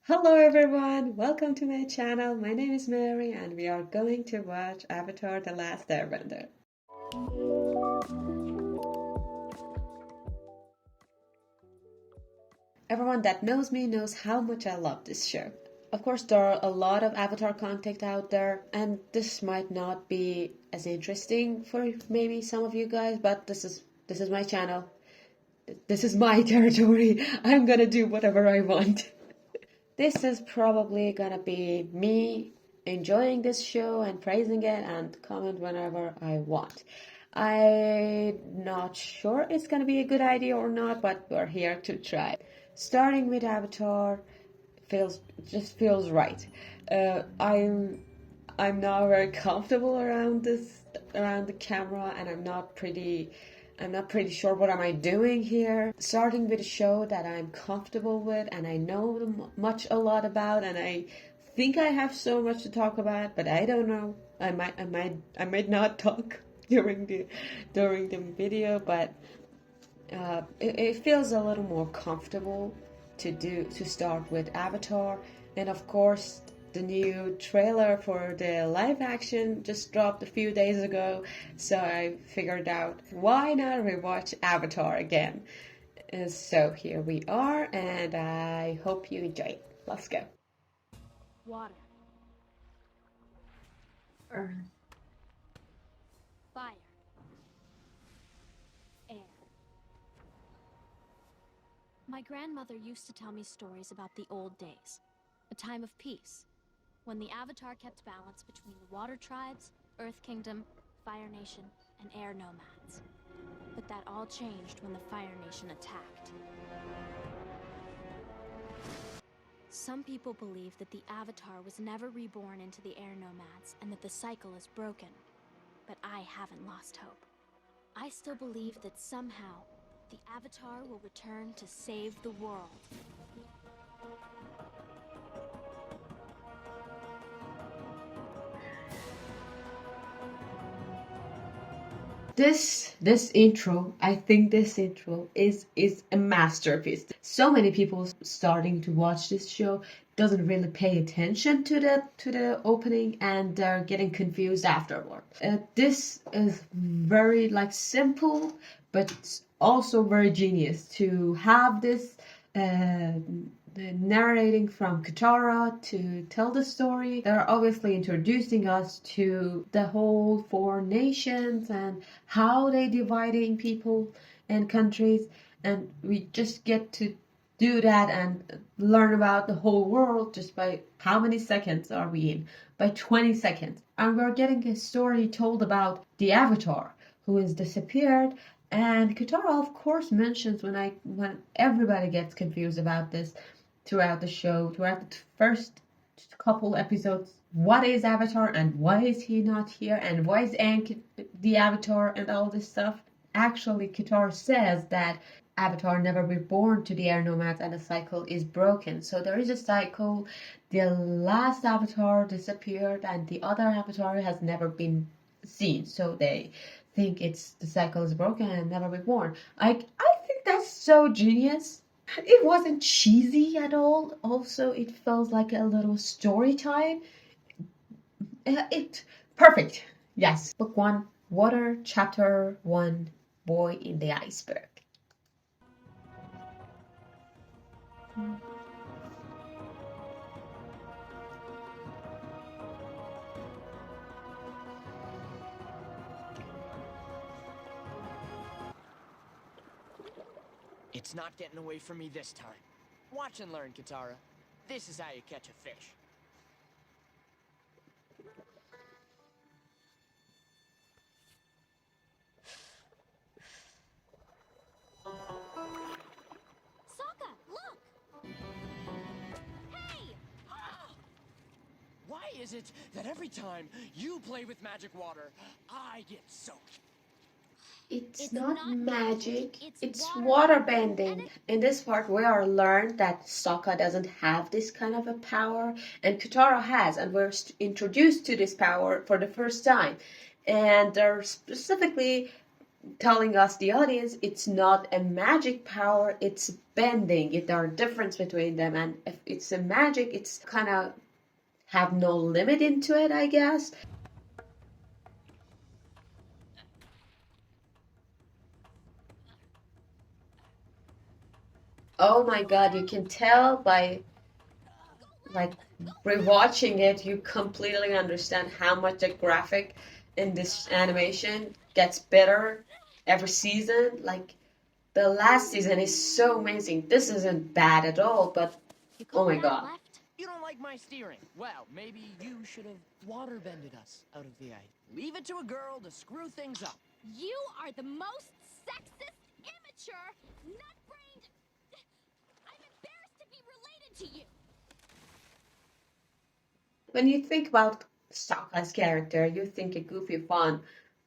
Hello everyone, welcome to my channel. My name is Mary and we are going to watch Avatar The Last Airbender. Everyone that knows me knows how much I love this show. Of course, there are a lot of Avatar content out there, and this might not be as interesting for maybe some of you guys, but this is my channel. This is my territory. I'm gonna do whatever I want. This is probably gonna be me enjoying this show and praising it and comment whenever I want. I'm not sure it's gonna be a good idea or not, but we're here to try. Starting with Avatar feels right. I'm not very comfortable around the camera, and I'm not pretty sure what am I doing here. Starting with a show that I'm comfortable with and I know a lot about, and I think I have so much to talk about, but I don't know. I might not talk during the video, but it feels a little more comfortable to start with Avatar. And of course, the new trailer for the live action just dropped a few days ago, so I figured out why not rewatch Avatar again. So here we are, and I hope you enjoy it. Let's go. Water. Earth. Fire. Air. My grandmother used to tell me stories about the old days, a time of peace, when the Avatar kept balance between the Water Tribes, Earth Kingdom, Fire Nation, and Air Nomads. But that all changed when the Fire Nation attacked. Some people believe that the Avatar was never reborn into the Air Nomads and that the cycle is broken. But I haven't lost hope. I still believe that somehow, the Avatar will return to save the world. This intro, I think this intro is a masterpiece. So many people starting to watch this show doesn't really pay attention to the opening, and they're getting confused afterward. This is very simple, but also very genius to have this the narrating from Katara to tell the story. They're obviously introducing us to the whole four nations and how they dividing people and countries, and we just get to do that and learn about the whole world just by how many seconds are we in? By 20 seconds. And we're getting a story told about the Avatar who is disappeared. And Katara, of course, mentions when everybody gets confused about this throughout the show, throughout the first couple episodes, what is Avatar and why is he not here and why is Aang the Avatar and all this stuff. Actually, Katara says that Avatar never reborn to the Air Nomads and the cycle is broken. So there is a cycle. The last Avatar disappeared and the other Avatar has never been seen. So they think the cycle is broken and never reborn. I think that's so genius. It wasn't cheesy at all. Also, it felt like a little story time. It perfect. Yes. Book 1, Water, Chapter 1, Boy in the Iceberg. It's not getting away from me this time. Watch and learn, Katara. This is how you catch a fish. Sokka, look! Hey! Why is it that every time you play with magic water, I get soaked? It's not magic, it's water bending. In this part, we are learned that Sokka doesn't have this kind of a power, and Katara has, and we're introduced to this power for the first time. And they're specifically telling us, the audience, it's not a magic power, it's bending. There are difference between them, and if it's a magic, it's kind of have no limit into it, I guess. Oh my god, you can tell by like rewatching it, you completely understand how much the graphic in this animation gets better every season. Like the last season is so amazing. This isn't bad at all, but oh my god. Left? You don't like my steering? Well, maybe you should have water-bended us out of the ice. Leave it to a girl to screw things up. You are the most sexist, immature, nut-brained... I'm embarrassed to be related to you. When you think about Sokka's character, you think a goofy, fun,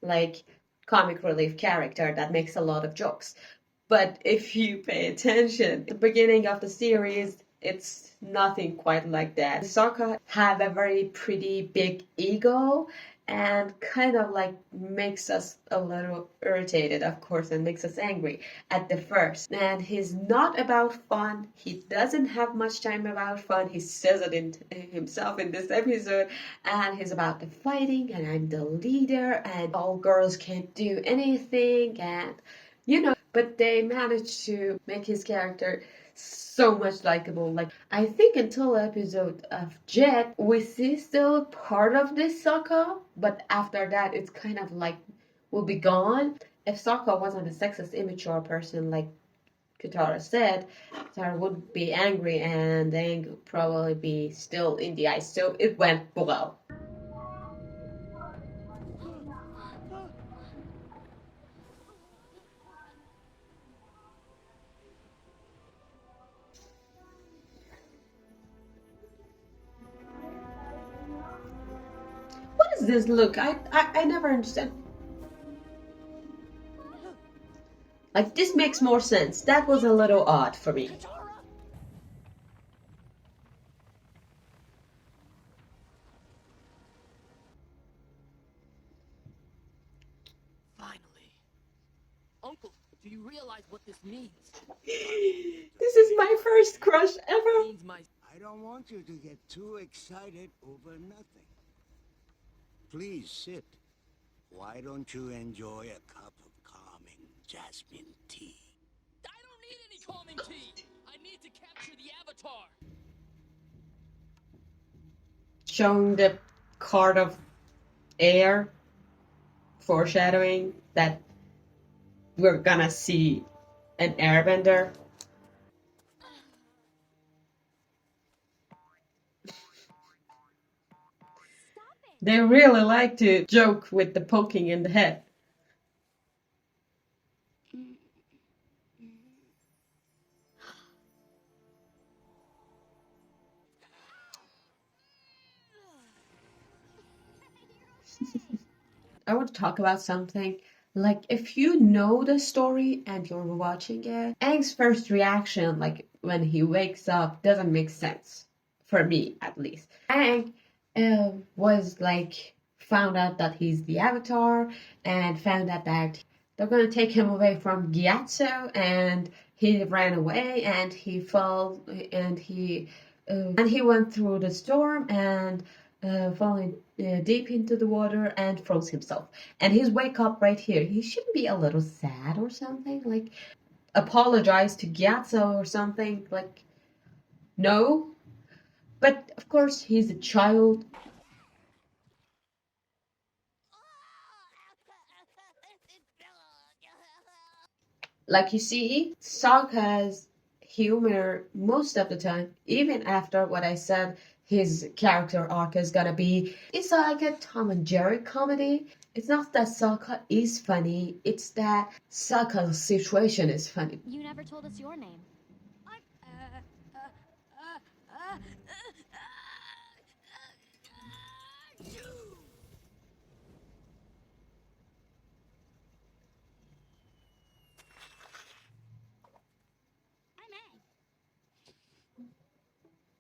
like comic relief character that makes a lot of jokes. But if you pay attention, at the beginning of the series, it's nothing quite like that. Sokka have a very pretty big ego and kind of like makes us a little irritated, of course, and makes us angry at the first. And he's not about fun. He doesn't have much time about fun. He says it in himself in this episode. And he's about the fighting, and I'm the leader, and all girls can't do anything, and but they managed to make his character so much likable. Like, I think until episode of Jet, we see still part of this Sokka, but after that, it's kind of like will be gone. If Sokka wasn't a sexist, immature person like Katara said, Katara would be angry and Aang would probably be still in the ice. So it went well. What is this look? I never understand. Like, this makes more sense. That was a little odd for me. Katara! Finally. Uncle, do you realize what this means? This is my first crush ever. Means my... I don't want you to get too excited over nothing. Please sit. Why don't you enjoy a cup of calming jasmine tea? I don't need any calming tea! I need to capture the Avatar! Showing the card of air, foreshadowing that we're gonna see an Airbender. They really like to joke with the poking in the head. I want to talk about something. Like, if you know the story and you're watching it, Aang's first reaction, like when he wakes up, doesn't make sense. For me, at least. Aang was like, found out that he's the Avatar, and found out that they're gonna take him away from Gyatso, and he ran away, and he fell, and he went through the storm, and falling deep into the water and froze himself. And his wake up right here. He shouldn't be a little sad or something, like apologize to Gyatso or something. Like, no. But of course, he's a child. Like, you see, Sokka's humor most of the time, even after what I said, his character arc is gonna be, it's like a Tom and Jerry comedy. It's not that Sokka is funny, it's that Sokka's situation is funny. You never told us your name. I'm...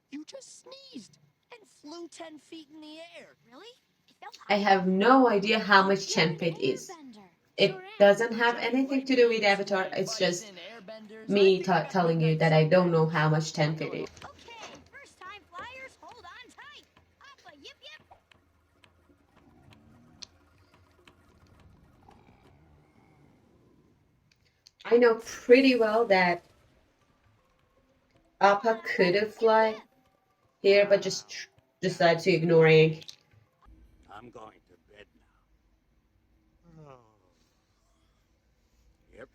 You just sneezed and flew 10 feet in the air. Really? It felt I have no idea how much You're an 10 feet is. airbender. It doesn't have anything to do with Avatar. It's just me telling you that I don't know how much 10 feet is. Okay, first time flyers, hold on tight. Up a yip yip. I know pretty well that Appa could have fly here, but just decided to ignore Aang. I'm going to bed now. Oh. Yep,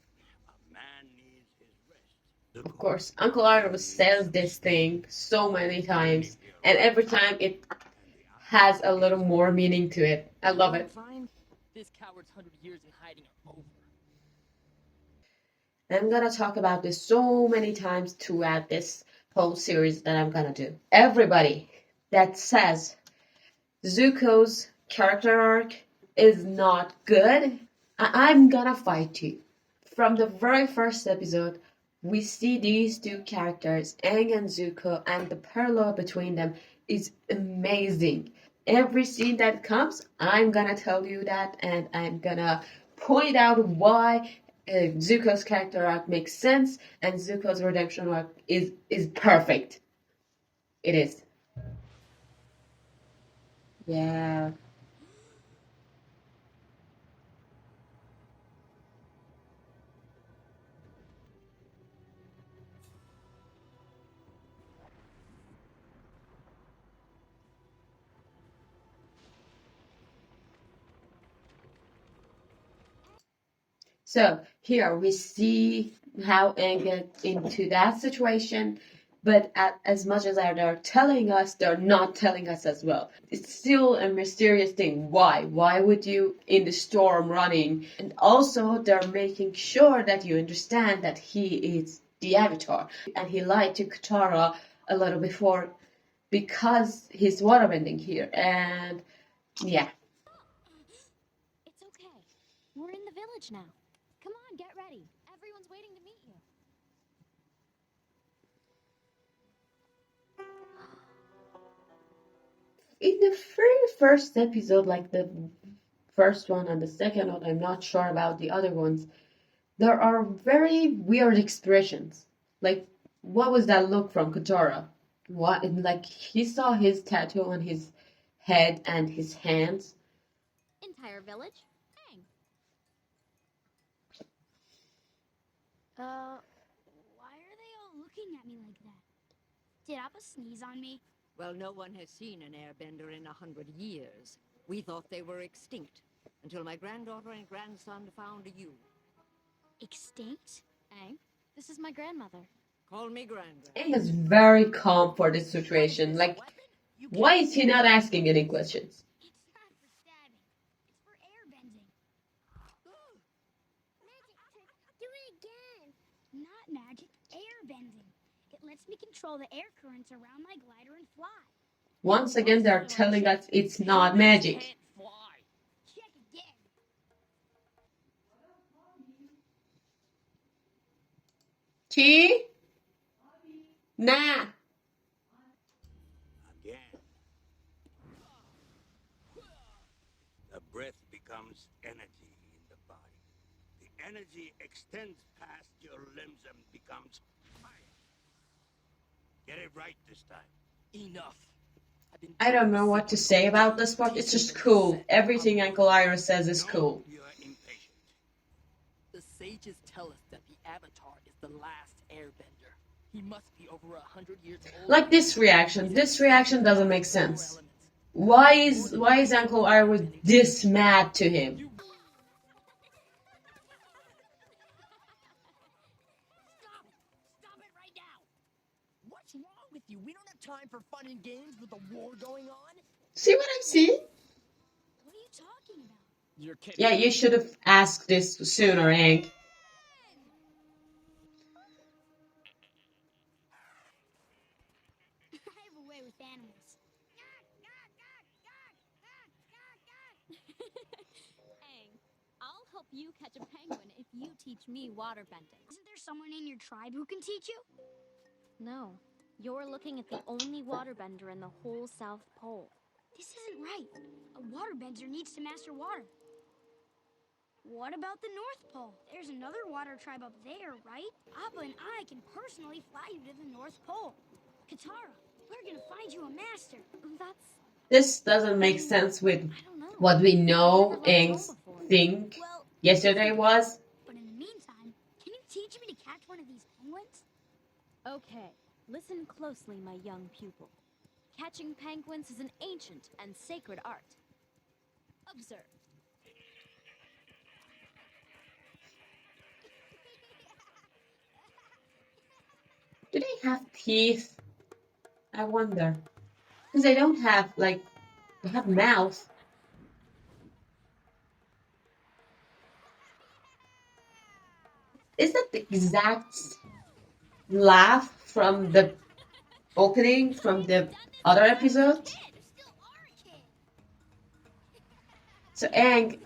a man needs his rest. Of course, Uncle Iroh says this thing so many times, and every time it has a little more meaning to it. I love it. This coward's 100 years in hiding are over. I'm gonna talk about this so many times throughout this whole series that I'm gonna do. Everybody that says Zuko's character arc is not good, I'm gonna fight you. From the very first episode, we see these two characters, Aang and Zuko, and the parallel between them is amazing. Every scene that comes, I'm gonna tell you that, and I'm gonna point out why Zuko's character arc makes sense and Zuko's redemption arc is perfect. It is. Yeah. So here we see how Aang gets into that situation, but as much as they're telling us, they're not telling us as well. It's still a mysterious thing. Why? Why would you in the storm running? And also they're making sure that you understand that he is the Avatar, and he lied to Katara a little before because he's waterbending here, and yeah. It's okay. We're in the village now. Come on, get ready. Everyone's waiting to meet you. In the very first episode, like the first one and the second one, I'm not sure about the other ones, there are very weird expressions. Like, what was that look from Katara? What, like, he saw his tattoo on his head and his hands. Entire village? Hang. Why are they all looking at me like that? Did Appa sneeze on me? Well, no one has seen an airbender in 100 years. We thought they were extinct until my granddaughter and grandson found you. Extinct? Aang, this is my grandmother. Call me Grandra. Aang is very calm for this situation. Like, why is he not asking any questions? It's not for stabbing. It's for airbending. Magic trick. Do it again. Not magic, airbending. It lets me control the air currents around my glider and fly. Once again, they're telling us it's not magic. Can't fly. Check again. T? Nah. Again. The breath becomes energy in the body. The energy extends past your limbs and becomes fire. Get it right this time. Enough. I don't know what to say about this part. It's just cool. Everything Uncle Iroh says is cool. You are impatient. The sages tell us that the Avatar is the last airbender. He must be over 100 years old. Like this reaction. This reaction doesn't make sense. Why is Uncle Iroh this mad to him? Stop it right now! What's wrong with you? We don't have time for fun and games with a war going on. See what I'm seeing? What are you talking about? You're kidding. Yeah, you should have asked this sooner, Aang. I have a way with animals. Aang, I'll help you catch a penguin if you teach me waterbending. Isn't there someone in your tribe who can teach you? No. You're looking at the only waterbender in the whole South Pole. This isn't right. A waterbender needs to master water. What about the North Pole? There's another water tribe up there, right? Appa and I can personally fly you to the North Pole. Katara, we're gonna find you a master. That's... This doesn't make sense with I don't know. what we know I've never left home Aang's before. think Well, yesterday was. but in the meantime, can you teach me to catch one of these penguins? Okay, listen closely, my young pupil. Catching penguins is an ancient and sacred art. Observe. Do they have teeth? I wonder. Because they don't have, like, they have mouths. Is that the exact laugh from the opening from the other episode? So Aang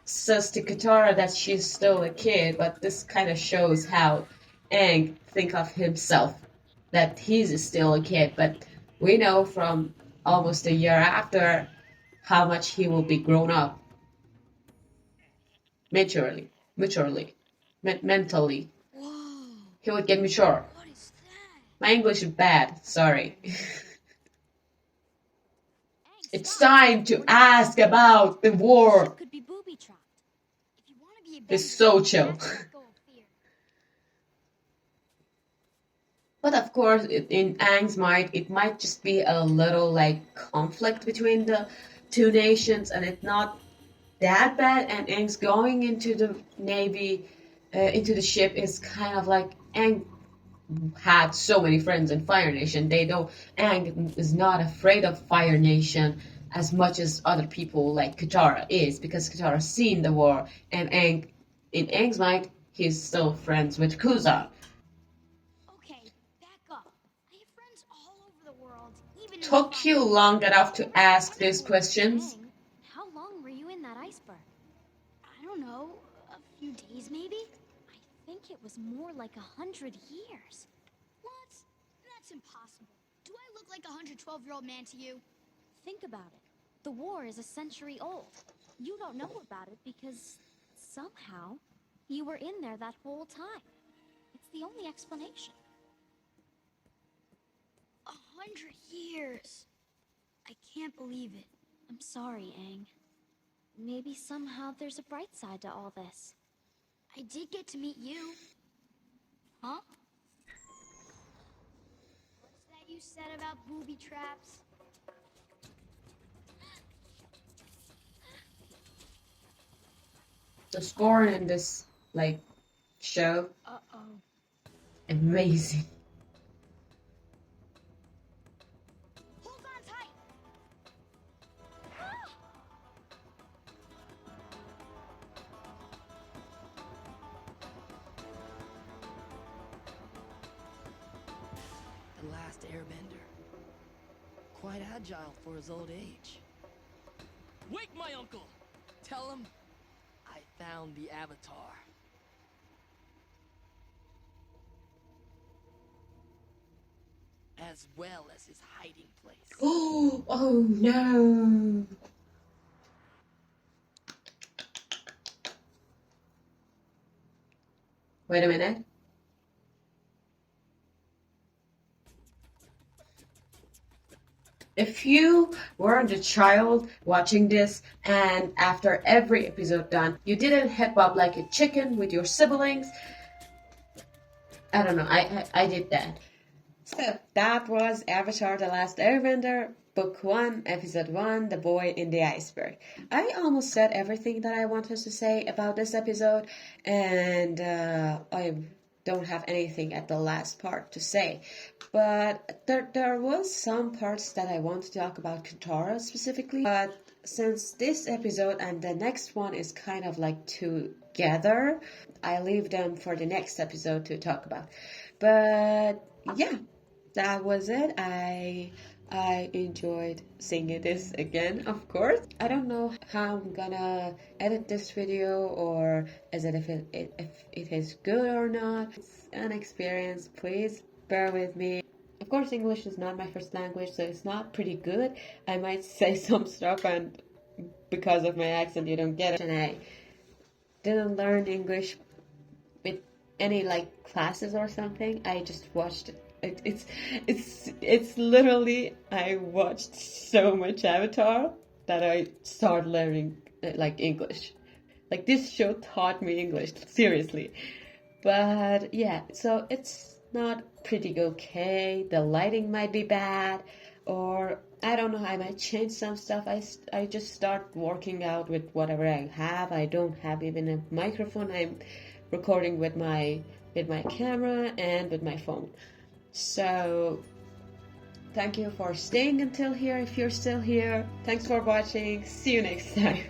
says to Katara that she's still a kid, but this kind of shows how Aang think of himself, that he's still a kid, but we know from almost a year after how much he will be grown up. Maturely, mentally. Whoa, He would get mature. what is that? My English is bad, sorry. Aang, It's stop. time to ask about the war. Ship could be booby-trapped. If you want to be a It's bender, so you chill. have to let go of fear. But of course, in Aang's mind, it might just be a little like conflict between the two nations, and it's not that bad. And Aang's going into the navy, into the ship, is kind of like Aang had so many friends in Fire Nation. Aang is not afraid of Fire Nation as much as other people like Katara is, because Katara's seen the war, and in Aang's mind, he's still friends with Kuzan. Okay, back up. I have friends all over the world, even in the Took you fire. long enough to ask these questions? Aang, how long were you in that iceberg? I don't know, a few days maybe? I think it was more like 100 years. What? That's impossible. Do I look like a 112-year-old man to you? Think about it. The war is a century old. You don't know about it because somehow you were in there that whole time. It's the only explanation. 100 years. I can't believe it. I'm sorry, Aang. Maybe somehow there's a bright side to all this. I did get to meet you. Huh? What's that you said about booby traps? The score in this like show, Uh-oh. amazing. Hold on tight! The last Airbender. Quite agile for his old age. Wake my uncle! Tell him I found the Avatar. As well as his hiding place. Oh no. Wait a minute. If you weren't a child watching this and after every episode done, you didn't hip up like a chicken with your siblings, I don't know, I did that. So that was Avatar The Last Airbender, Book 1, Episode 1, The Boy in the Iceberg. I almost said everything that I wanted to say about this episode, and I don't have anything at the last part to say. But there was some parts that I want to talk about Katara specifically. But since this episode and the next one is kind of like together, I leave them for the next episode to talk about. But yeah, that was it. I enjoyed singing this again, of course. I don't know how I'm gonna edit this video, or is it if it is good or not. It's an experience. Please bear with me. Of course, English is not my first language, so it's not pretty good. I might say some stuff, and because of my accent, you don't get it. And didn't learn English with any like classes or something. I just watched it. It's literally I watched so much Avatar that I started learning like English. Like this show taught me English, seriously. But yeah, so it's not pretty okay. The lighting might be bad, or I don't know. I might change some stuff. I just start working out with whatever I have. I don't have even a microphone. I'm recording with my camera and with my phone. So thank you for staying until here. If you're still here, thanks for watching. See you next time.